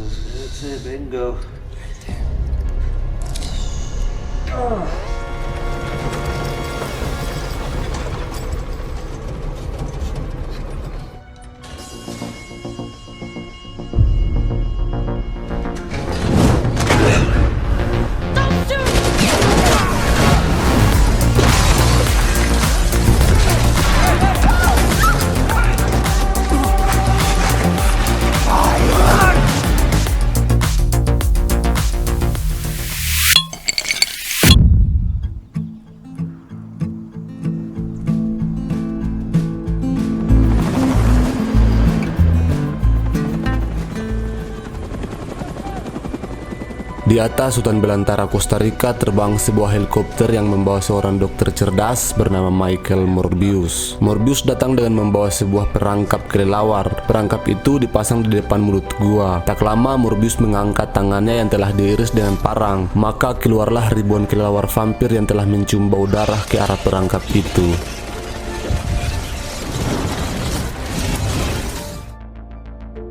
That's it, bingo. Di atas hutan belantara Costa Rica terbang sebuah helikopter yang membawa seorang dokter cerdas bernama Michael Morbius. Morbius datang dengan membawa sebuah perangkap kelelawar. Perangkap itu dipasang di depan mulut gua. Tak lama Morbius mengangkat tangannya yang telah diiris dengan parang. Maka keluarlah ribuan kelelawar vampir yang telah mencium bau darah ke arah perangkap itu.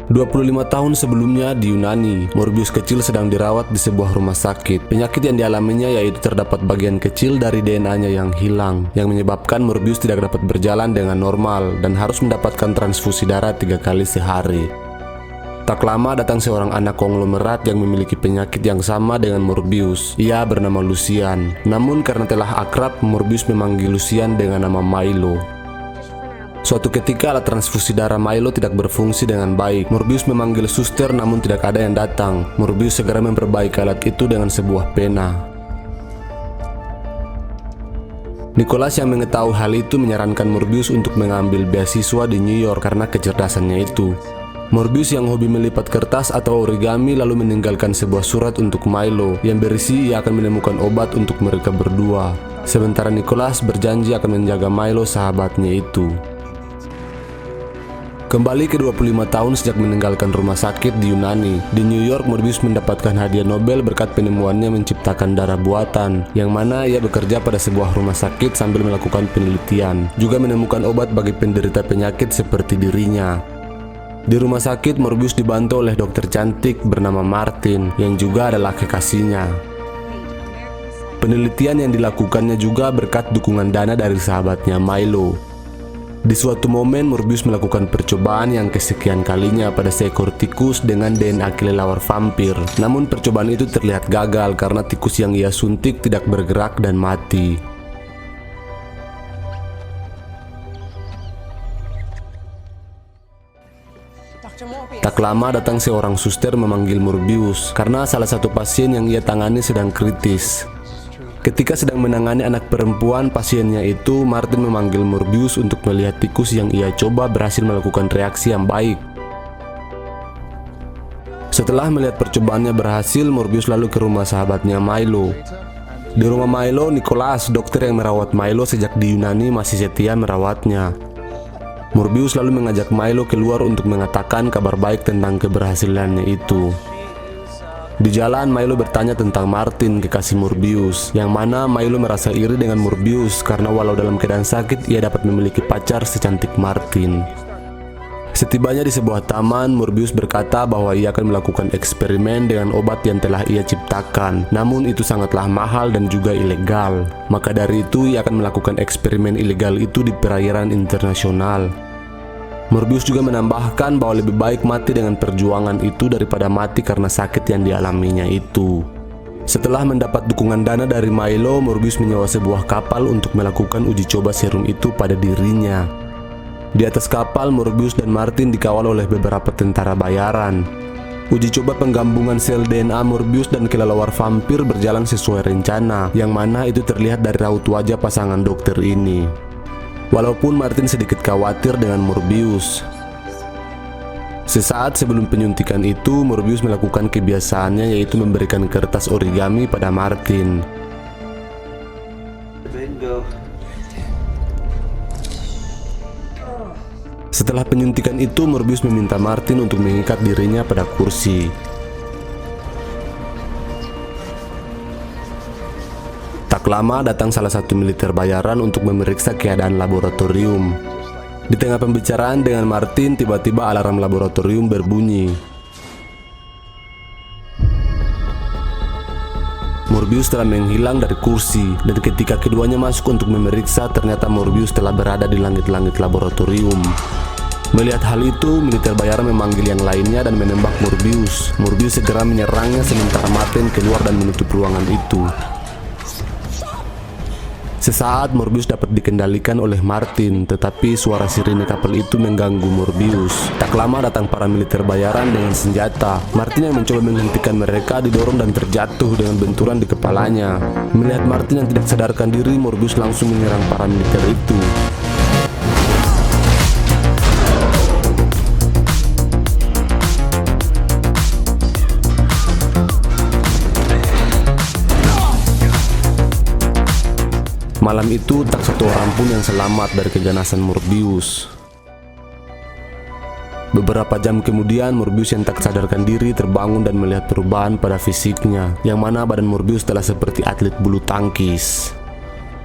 25 tahun sebelumnya di Yunani, Morbius kecil sedang dirawat di sebuah rumah sakit. Penyakit yang dialaminya yaitu terdapat bagian kecil dari DNA-nya yang hilang, yang menyebabkan Morbius tidak dapat berjalan dengan normal dan harus mendapatkan transfusi darah 3 kali sehari. Tak lama datang seorang anak konglomerat yang memiliki penyakit yang sama dengan Morbius. Ia bernama Lucian. Namun karena telah akrab, Morbius memanggil Lucian dengan nama Milo. Suatu ketika alat transfusi darah Milo tidak berfungsi dengan baik. Morbius memanggil suster namun tidak ada yang datang. Morbius segera memperbaiki alat itu dengan sebuah pena. Nicholas yang mengetahui hal itu menyarankan Morbius untuk mengambil beasiswa di New York karena kecerdasannya itu. Morbius yang hobi melipat kertas atau origami lalu meninggalkan sebuah surat untuk Milo yang berisi ia akan menemukan obat untuk mereka berdua. Sementara Nicholas berjanji akan menjaga Milo sahabatnya itu. Kembali ke 25 tahun sejak meninggalkan rumah sakit di Yunani. Di New York, Morbius mendapatkan hadiah Nobel berkat penemuannya menciptakan darah buatan, yang mana ia bekerja pada sebuah rumah sakit sambil melakukan penelitian. Juga menemukan obat bagi penderita penyakit seperti dirinya. Di rumah sakit, Morbius dibantu oleh dokter cantik bernama Martin, yang juga adalah kekasihnya. Penelitian yang dilakukannya juga berkat dukungan dana dari sahabatnya Milo. Di suatu momen, Morbius melakukan percobaan yang kesekian kalinya pada seekor tikus dengan DNA kelelawar vampir. Namun percobaan itu terlihat gagal karena tikus yang ia suntik tidak bergerak dan mati. Tak lama datang seorang suster memanggil Morbius karena salah satu pasien yang ia tangani sedang kritis. Ketika sedang menangani anak perempuan pasiennya itu, Martin memanggil Morbius untuk melihat tikus yang ia coba berhasil melakukan reaksi yang baik. Setelah melihat percobaannya berhasil, Morbius lalu ke rumah sahabatnya Milo. Di rumah Milo, Nicholas, dokter yang merawat Milo sejak di Yunani, masih setia merawatnya. Morbius lalu mengajak Milo keluar untuk mengatakan kabar baik tentang keberhasilannya itu. Di jalan, Milo bertanya tentang Martin, kekasih Morbius, yang mana Milo merasa iri dengan Morbius karena walau dalam keadaan sakit, ia dapat memiliki pacar secantik Martin. Setibanya di sebuah taman, Morbius berkata bahwa ia akan melakukan eksperimen dengan obat yang telah ia ciptakan. Namun itu sangatlah mahal dan juga ilegal. Maka dari itu, ia akan melakukan eksperimen ilegal itu di perairan internasional. Morbius juga menambahkan bahwa lebih baik mati dengan perjuangan itu daripada mati karena sakit yang dialaminya itu. Setelah mendapat dukungan dana dari Milo, Morbius menyewa sebuah kapal untuk melakukan uji coba serum itu pada dirinya. Di atas kapal, Morbius dan Martin dikawal oleh beberapa tentara bayaran. Uji coba penggabungan sel DNA Morbius dan kelelawar vampir berjalan sesuai rencana, yang mana itu terlihat dari raut wajah pasangan dokter ini. Walaupun Martin sedikit khawatir dengan Morbius. Sesaat sebelum penyuntikan itu, Morbius melakukan kebiasaannya yaitu memberikan kertas origami pada Martin. Bingo. Setelah penyuntikan itu, Morbius meminta Martin untuk mengikat dirinya pada kursi. Tak lama datang salah satu militer bayaran untuk memeriksa keadaan laboratorium. Di tengah pembicaraan dengan Martin, tiba-tiba alarm laboratorium berbunyi. Morbius telah menghilang dari kursi, dan ketika keduanya masuk untuk memeriksa, ternyata Morbius telah berada di langit-langit laboratorium. Melihat hal itu, militer bayaran memanggil yang lainnya dan menembak Morbius. Morbius segera menyerangnya sementara Martin keluar dan menutup ruangan itu. Sesaat Morbius dapat dikendalikan oleh Martin, tetapi suara sirine kapal itu mengganggu Morbius. Tak lama datang para militer bayaran dengan senjata. Martin yang mencoba menghentikan mereka didorong dan terjatuh dengan benturan di kepalanya. Melihat Martin yang tidak sadarkan diri, Morbius langsung menyerang para militer itu. Malam itu tak satu orang pun yang selamat dari keganasan Morbius. Beberapa jam kemudian, Morbius yang tak sadarkan diri terbangun dan melihat perubahan pada fisiknya, yang mana badan Morbius telah seperti atlet bulu tangkis.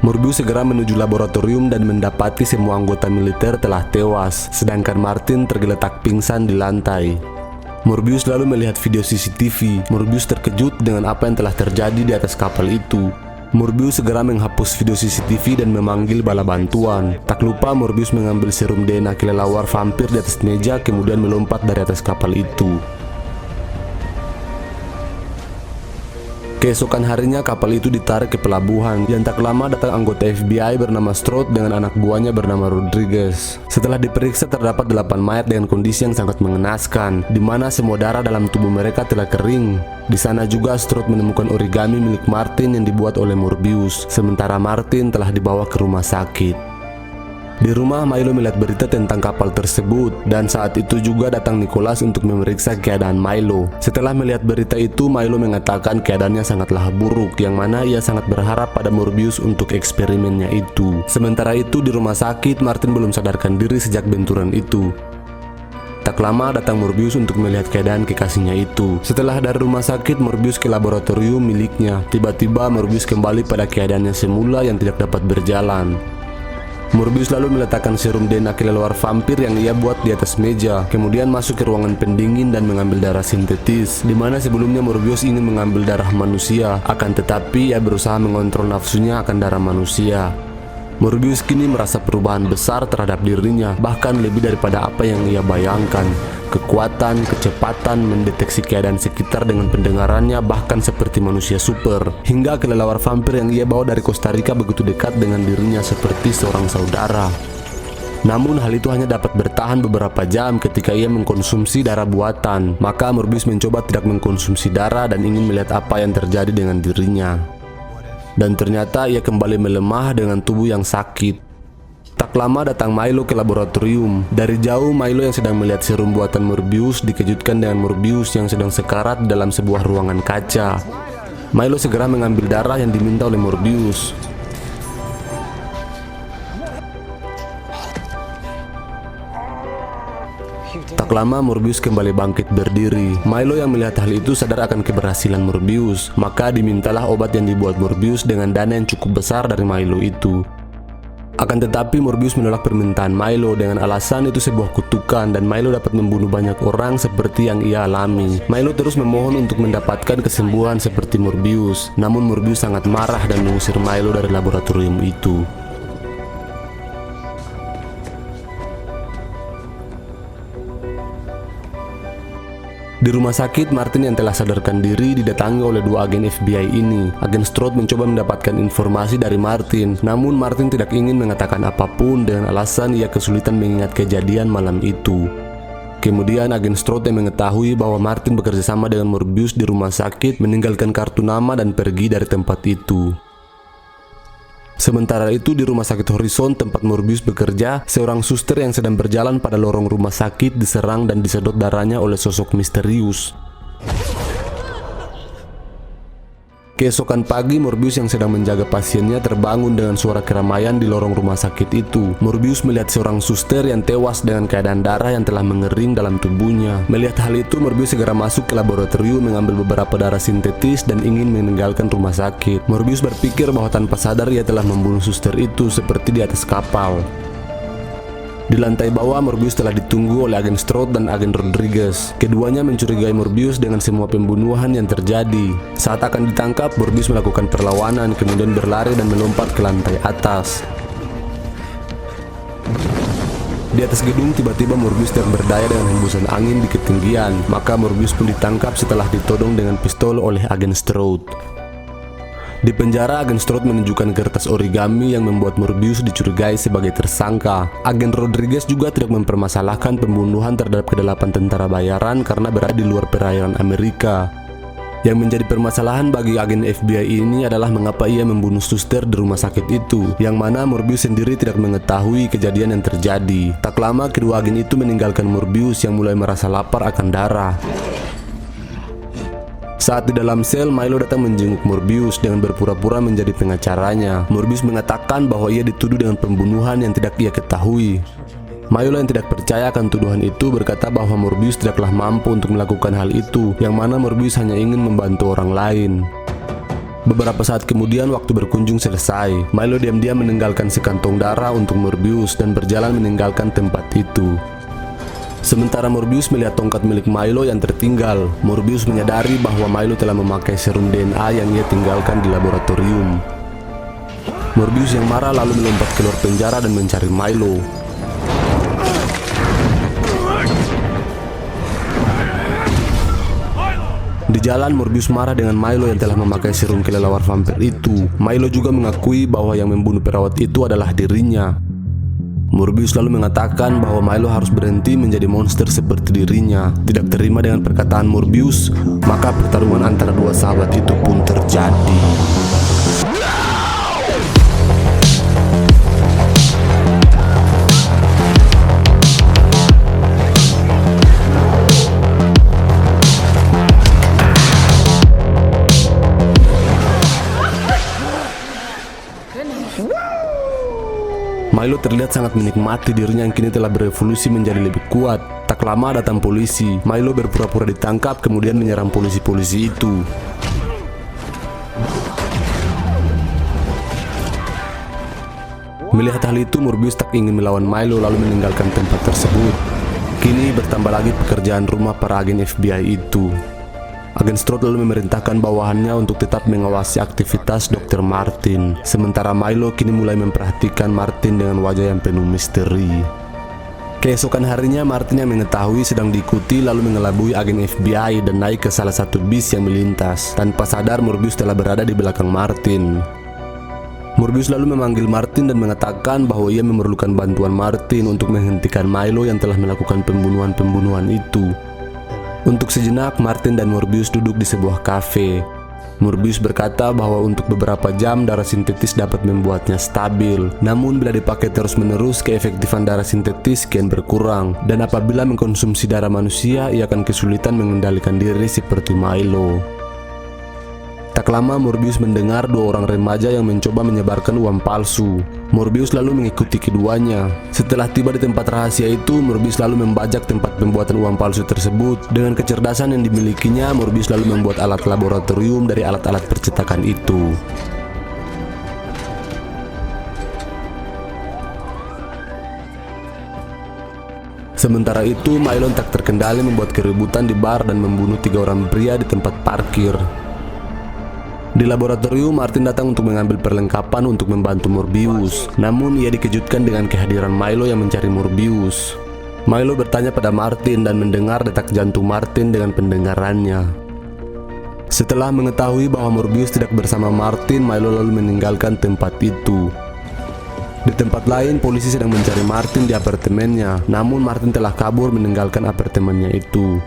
Morbius segera menuju laboratorium dan mendapati semua anggota militer telah tewas, sedangkan Martin tergeletak pingsan di lantai. Morbius lalu melihat video CCTV. Morbius terkejut dengan apa yang telah terjadi di atas kapal itu. Morbius segera menghapus video CCTV dan memanggil bala bantuan. Tak lupa Morbius mengambil serum DNA kelelawar vampir di atas meja, kemudian melompat dari atas kapal itu. Keesokan harinya kapal itu ditarik ke pelabuhan, dan tak lama datang anggota FBI bernama Strode dengan anak buahnya bernama Rodriguez. Setelah diperiksa terdapat 8 mayat dengan kondisi yang sangat mengenaskan, di mana semua darah dalam tubuh mereka telah kering. Di sana juga Strode menemukan origami milik Martin yang dibuat oleh Morbius, sementara Martin telah dibawa ke rumah sakit. Di rumah, Milo melihat berita tentang kapal tersebut, dan saat itu juga datang Nicholas untuk memeriksa keadaan Milo. Setelah melihat berita itu, Milo mengatakan keadaannya sangatlah buruk, yang mana ia sangat berharap pada Morbius untuk eksperimennya itu. Sementara itu di rumah sakit, Martin belum sadarkan diri sejak benturan itu. Tak lama datang Morbius untuk melihat keadaan kekasihnya itu. Setelah dari rumah sakit, Morbius ke laboratorium miliknya. Tiba-tiba Morbius kembali pada keadaannya semula yang tidak dapat berjalan. Morbius lalu meletakkan serum DNA kelelawar vampir yang ia buat di atas meja, kemudian masuk ke ruangan pendingin dan mengambil darah sintetis, di mana sebelumnya Morbius ingin mengambil darah manusia, akan tetapi ia berusaha mengontrol nafsunya akan darah manusia. Morbius kini merasa perubahan besar terhadap dirinya, bahkan lebih daripada apa yang ia bayangkan. Kekuatan, kecepatan, mendeteksi keadaan sekitar dengan pendengarannya, bahkan seperti manusia super. Hingga kelelawar vampir yang ia bawa dari Costa Rica begitu dekat dengan dirinya seperti seorang saudara. Namun hal itu hanya dapat bertahan beberapa jam ketika ia mengkonsumsi darah buatan. Maka Morbius mencoba tidak mengkonsumsi darah dan ingin melihat apa yang terjadi dengan dirinya. Dan ternyata ia kembali melemah dengan tubuh yang sakit. Tak lama datang Milo ke laboratorium. Dari jauh Milo yang sedang melihat serum buatan Morbius dikejutkan dengan Morbius yang sedang sekarat dalam sebuah ruangan kaca. Milo segera mengambil darah yang diminta oleh Morbius. Tak lama Morbius kembali bangkit berdiri. Milo yang melihat hal itu sadar akan keberhasilan Morbius, maka dimintalah obat yang dibuat Morbius dengan dana yang cukup besar dari Milo itu. Akan tetapi Morbius menolak permintaan Milo dengan alasan itu sebuah kutukan dan Milo dapat membunuh banyak orang seperti yang ia alami. Milo terus memohon untuk mendapatkan kesembuhan seperti Morbius, namun Morbius sangat marah dan mengusir Milo dari laboratorium itu. Di rumah sakit, Martin yang telah sadarkan diri didatangi oleh 2 agen FBI ini. Agen Strode mencoba mendapatkan informasi dari Martin, namun Martin tidak ingin mengatakan apapun dengan alasan ia kesulitan mengingat kejadian malam itu. Kemudian agen Strode yang mengetahui bahwa Martin bekerja sama dengan Morbius di rumah sakit meninggalkan kartu nama dan pergi dari tempat itu. Sementara itu di rumah sakit Horizon tempat Morbius bekerja, seorang suster yang sedang berjalan pada lorong rumah sakit diserang dan disedot darahnya oleh sosok misterius. Keesokan pagi, Morbius yang sedang menjaga pasiennya terbangun dengan suara keramaian di lorong rumah sakit itu. Morbius melihat seorang suster yang tewas dengan keadaan darah yang telah mengering dalam tubuhnya. Melihat hal itu, Morbius segera masuk ke laboratorium mengambil beberapa darah sintetis dan ingin meninggalkan rumah sakit. Morbius berpikir bahwa tanpa sadar ia telah membunuh suster itu seperti di atas kapal. Di lantai bawah, Morbius telah ditunggu oleh agen Strode dan agen Rodriguez. Keduanya mencurigai Morbius dengan semua pembunuhan yang terjadi. Saat akan ditangkap, Morbius melakukan perlawanan, kemudian berlari dan melompat ke lantai atas. Di atas gedung, tiba-tiba Morbius tidak berdaya dengan hembusan angin di ketinggian. Maka Morbius pun ditangkap setelah ditodong dengan pistol oleh agen Strode. Di penjara, agen Strode menunjukkan kertas origami yang membuat Morbius dicurigai sebagai tersangka. Agen Rodriguez juga tidak mempermasalahkan pembunuhan terhadap ke-8 tentara bayaran karena berada di luar perairan Amerika. Yang menjadi permasalahan bagi agen FBI ini adalah mengapa ia membunuh suster di rumah sakit itu, yang mana Morbius sendiri tidak mengetahui kejadian yang terjadi. Tak lama, kedua agen itu meninggalkan Morbius yang mulai merasa lapar akan darah. Saat di dalam sel, Milo datang menjenguk Morbius dengan berpura-pura menjadi pengacaranya. Morbius mengatakan bahwa ia dituduh dengan pembunuhan yang tidak ia ketahui. Milo yang tidak percaya akan tuduhan itu berkata bahwa Morbius tidaklah mampu untuk melakukan hal itu, yang mana Morbius hanya ingin membantu orang lain. Beberapa saat kemudian, waktu berkunjung selesai. Milo diam-diam meninggalkan sekantong darah untuk Morbius dan berjalan meninggalkan tempat itu. Sementara Morbius melihat tongkat milik Milo yang tertinggal, Morbius menyadari bahwa Milo telah memakai serum DNA yang ia tinggalkan di laboratorium. Morbius yang marah lalu melompat keluar penjara dan mencari Milo. Di jalan, Morbius marah dengan Milo yang telah memakai serum kelelawar vampir itu. Milo juga mengakui bahwa yang membunuh perawat itu adalah dirinya. Morbius lalu mengatakan bahwa Milo harus berhenti menjadi monster seperti dirinya. Tidak terima dengan perkataan Morbius, maka pertarungan antara dua sahabat itu pun terjadi. Milo terlihat sangat menikmati dirinya yang kini telah berevolusi menjadi lebih kuat. Tak lama datang polisi. Milo berpura-pura ditangkap kemudian menyerang polisi-polisi itu. Melihat hal itu, Morbius tak ingin melawan Milo lalu meninggalkan tempat tersebut. Kini bertambah lagi pekerjaan rumah para agen FBI itu. Agen Strode lalu memerintahkan bawahannya untuk tetap mengawasi aktivitas Dr. Martin. Sementara Milo kini mulai memperhatikan Martin dengan wajah yang penuh misteri. Keesokan harinya, Martin yang mengetahui sedang diikuti lalu mengelabui agen FBI dan naik ke salah satu bis yang melintas. Tanpa sadar, Morbius telah berada di belakang Martin. Morbius lalu memanggil Martin dan mengatakan bahwa ia memerlukan bantuan Martin untuk menghentikan Milo yang telah melakukan pembunuhan-pembunuhan itu. Untuk sejenak, Martin dan Morbius duduk di sebuah kafe. Morbius berkata bahwa untuk beberapa jam darah sintetis dapat membuatnya stabil. Namun bila dipakai terus-menerus, keefektifan darah sintetis kian berkurang. Dan apabila mengkonsumsi darah manusia, ia akan kesulitan mengendalikan diri seperti Milo. Tak lama, Morbius mendengar dua orang remaja yang mencoba menyebarkan uang palsu. Morbius lalu mengikuti keduanya. Setelah tiba di tempat rahasia itu, Morbius lalu membajak tempat pembuatan uang palsu tersebut. Dengan kecerdasan yang dimilikinya, Morbius lalu membuat alat laboratorium dari alat-alat percetakan itu. Sementara itu, Milo tak terkendali membuat keributan di bar dan membunuh 3 orang pria di tempat parkir. Di laboratorium, Martin datang untuk mengambil perlengkapan untuk membantu Morbius. Namun ia dikejutkan dengan kehadiran Milo yang mencari Morbius. Milo bertanya pada Martin dan mendengar detak jantung Martin dengan pendengarannya. Setelah mengetahui bahwa Morbius tidak bersama Martin, Milo lalu meninggalkan tempat itu. Di tempat lain, polisi sedang mencari Martin di apartemennya. Namun Martin telah kabur meninggalkan apartemennya itu.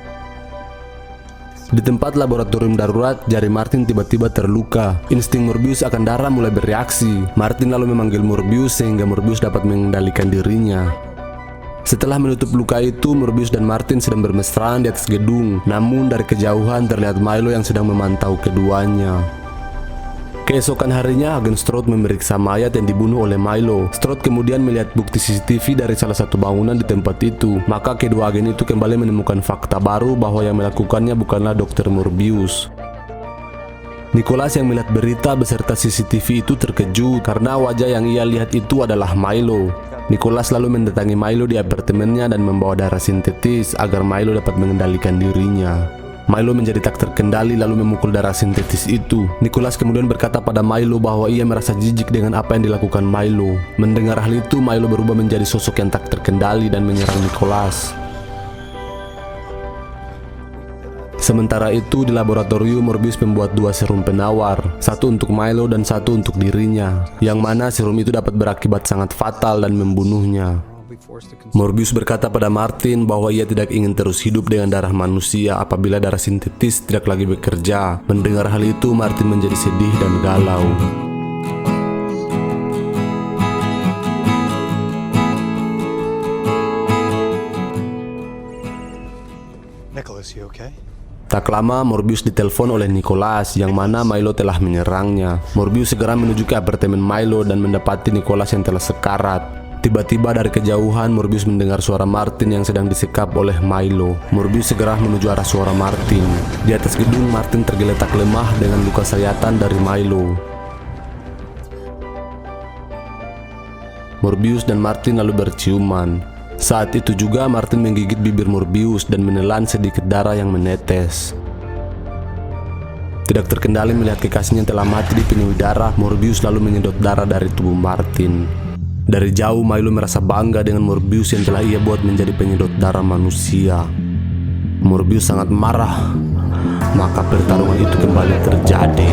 Di tempat laboratorium darurat, jari Martin tiba-tiba terluka. Insting Morbius akan darah mulai bereaksi. Martin lalu memanggil Morbius sehingga Morbius dapat mengendalikan dirinya. Setelah menutup luka itu, Morbius dan Martin sedang bermesraan di atas gedung. Namun dari kejauhan terlihat Milo yang sedang memantau keduanya. Keesokan harinya, agen Strode memeriksa mayat yang dibunuh oleh Milo. Strode kemudian melihat bukti CCTV dari salah satu bangunan di tempat itu. Maka kedua agen itu kembali menemukan fakta baru bahwa yang melakukannya bukanlah Dr. Morbius. Nicholas yang melihat berita beserta CCTV itu terkejut karena wajah yang ia lihat itu adalah Milo. Nicholas lalu mendatangi Milo di apartemennya dan membawa darah sintetis agar Milo dapat mengendalikan dirinya. Milo menjadi tak terkendali lalu memukul darah sintetis itu. Nicholas kemudian berkata pada Milo bahwa ia merasa jijik dengan apa yang dilakukan Milo. Mendengar hal itu, Milo berubah menjadi sosok yang tak terkendali dan menyerang Nicholas. Sementara itu di laboratorium, Morbius membuat 2 serum penawar, satu untuk Milo dan satu untuk dirinya, yang mana serum itu dapat berakibat sangat fatal dan membunuhnya. Morbius berkata pada Martin bahwa ia tidak ingin terus hidup dengan darah manusia apabila darah sintetis tidak lagi bekerja. Mendengar hal itu, Martin menjadi sedih dan galau. Nicholas, you okay? Tak lama Morbius ditelepon oleh Nicholas yang mana Milo telah menyerangnya. Morbius segera menuju ke apartemen Milo dan mendapati Nicholas yang telah sekarat. Tiba-tiba dari kejauhan Morbius mendengar suara Martin yang sedang disekap oleh Milo. Morbius segera menuju arah suara Martin. Di atas gedung, Martin tergeletak lemah dengan luka sayatan dari Milo. Morbius dan Martin lalu berciuman. Saat itu juga Martin menggigit bibir Morbius dan menelan sedikit darah yang menetes. Tidak terkendali melihat kekasihnya yang telah mati dipenuhi darah, Morbius lalu menyedot darah dari tubuh Martin. Dari jauh Milo merasa bangga dengan Morbius yang telah ia buat menjadi penyedot darah manusia. Morbius sangat marah, maka pertarungan itu kembali terjadi.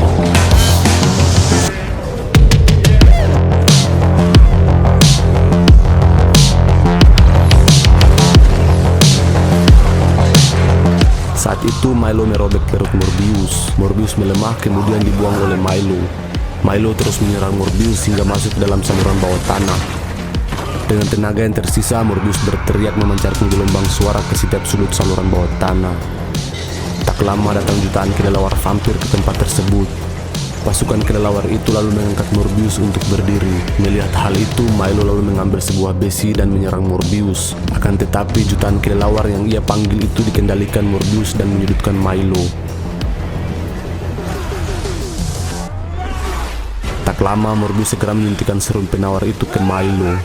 Saat itu Milo merobek perut Morbius. Morbius melemah kemudian dibuang oleh Milo. Milo terus menyerang Morbius hingga masuk ke dalam saluran bawah tanah. Dengan tenaga yang tersisa, Morbius berteriak memancarkan gelombang suara ke setiap sudut saluran bawah tanah. Tak lama datang jutaan kelelawar vampir ke tempat tersebut. Pasukan kelelawar itu lalu mengangkat Morbius untuk berdiri. Melihat hal itu, Milo lalu mengambil sebuah besi dan menyerang Morbius. Akan tetapi jutaan kelelawar yang ia panggil itu dikendalikan Morbius dan menyudutkan Milo. Tak lama Morbius segera menyuntikkan serum penawar itu ke Milo.